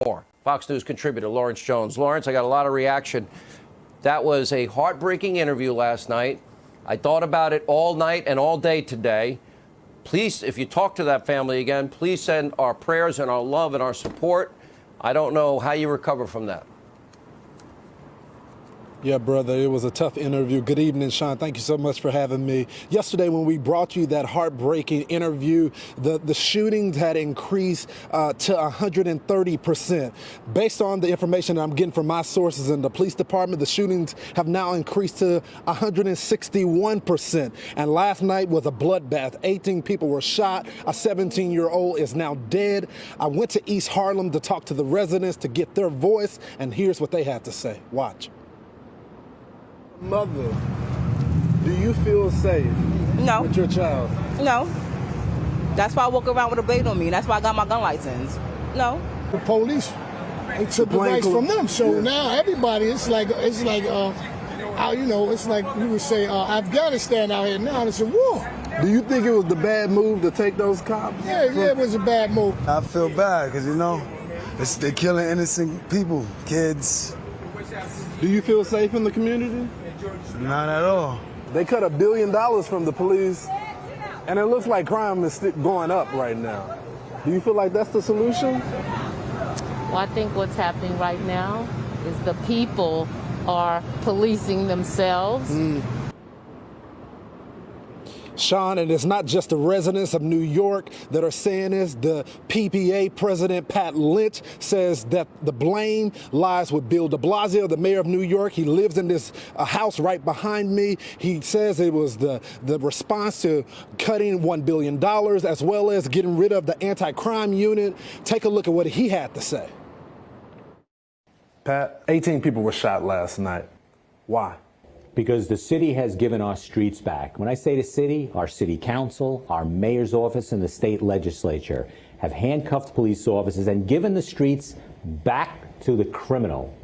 more. Fox News contributor Lawrence Jones. Lawrence, I got a lot of reaction. That was a heartbreaking interview last night. I thought about it all night and all day today. Please, if you talk to that family again, please send our prayers and our love and our support. I don't know how you recover from that. Yeah, brother, it was a tough interview. Good evening, Sean. Thank you so much for having me. Yesterday, when we brought you that heartbreaking interview, the shootings had increased to 130%. Based on the information that I'm getting from my sources in the police department, the shootings have now increased to 161%. And last night was a bloodbath. 18 people were shot. A 17-year-old is now dead. I went to East Harlem to talk to the residents to get their voice, and here's what they had to say. Watch. Mother, do you feel safe No. with your child? No. That's why I walk around with a blade on me. That's why I got my gun license. No. The police, they took the rights from them. So now everybody, it's like you would say Afghanistan out here. Now it's a war. Do you think it was the bad move to take those cops? Yeah, it was a bad move. I feel bad because, they're killing innocent people, kids. Do you feel safe in the community? Not at all. They cut $1 billion from the police, and it looks like crime is going up right now. Do you feel like that's the solution? Well, I think what's happening right now is the people are policing themselves. Sean, and it's not just the residents of New York that are saying this. The PPA president, Pat Lynch, says that the blame lies with Bill de Blasio, the mayor of New York. He lives in this house right behind me. He says it was the response to cutting $1 billion as well as getting rid of the anti-crime unit. Take a look at what he had to say. Pat, 18 people were shot last night. Why? Because the city has given our streets back. When I say the city, our city council, our mayor's office, and the state legislature have handcuffed police officers and given the streets back to the criminal.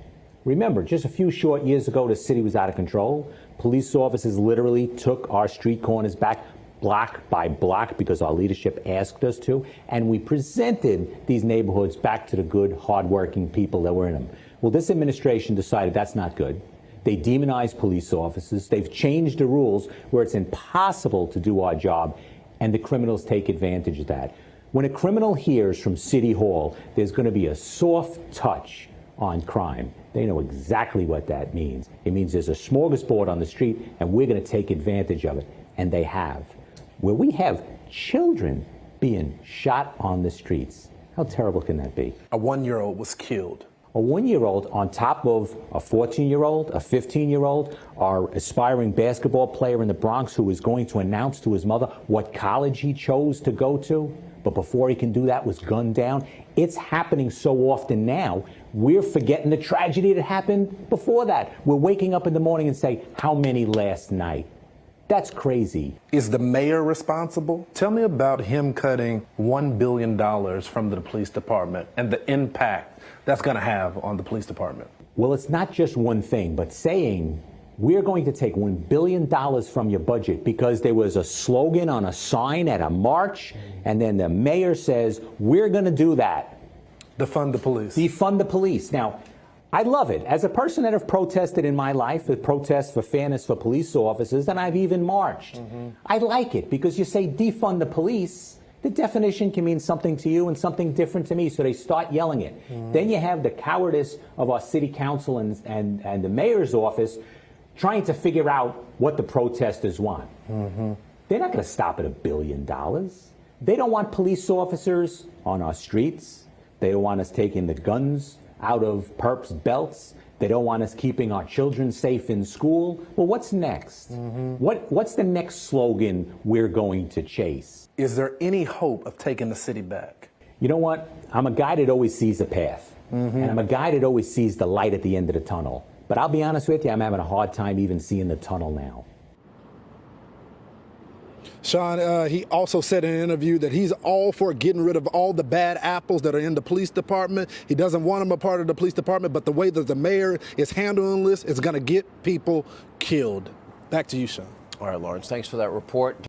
Remember, just a few short years ago, the city was out of control. Police officers literally took our street corners back block by block because our leadership asked us to, and we presented these neighborhoods back to the good, hardworking people that were in them. Well, this administration decided that's not good. They demonize police officers. They've changed the rules where it's impossible to do our job, and the criminals take advantage of that. When a criminal hears from City Hall there's going to be a soft touch on crime, they know exactly what that means. It means there's a smorgasbord on the street, and we're going to take advantage of it, and they have. Where we have children being shot on the streets, how terrible can that be? A 1-year-old was killed. A 1-year-old on top of a 14-year-old, a 15-year-old, our aspiring basketball player in the Bronx who is going to announce to his mother what college he chose to go to, but before he can do that was gunned down. It's happening so often now, we're forgetting the tragedy that happened before that. We're waking up in the morning and say, how many last night? That's crazy. Is the mayor responsible? Tell me about him cutting $1 billion from the police department and the impact that's going to have on the police department. Well, it's not just one thing, but saying we're going to take $1 billion from your budget because there was a slogan on a sign at a march, and then the mayor says, we're going to do that. Defund the police. Defund the police. Now, I love it. As a person that have protested in my life, the protests for fairness for police officers, and I've even marched. I like it because you say defund the police, the definition can mean something to you and something different to me, so they start yelling it. Then you have the cowardice of our city council and the mayor's office trying to figure out what the protesters want. They're not going to stop at $1 billion. They don't want police officers on our streets. They don't want us taking the guns out of perps' belts. They don't want us keeping our children safe in school. Well, what's next? What's the next slogan we're going to chase? Is there any hope of taking the city back? You know what? I'm a guy that always sees the path. And I'm a guy that always sees the light at the end of the tunnel. But I'll be honest with you, I'm having a hard time even seeing the tunnel now. Sean, he also said in an interview that he's all for getting rid of all the bad apples that are in the police department. He doesn't want them a part of the police department, but the way that the mayor is handling this is going to get people killed. Back to you, Sean. All right, Lawrence, thanks for that report.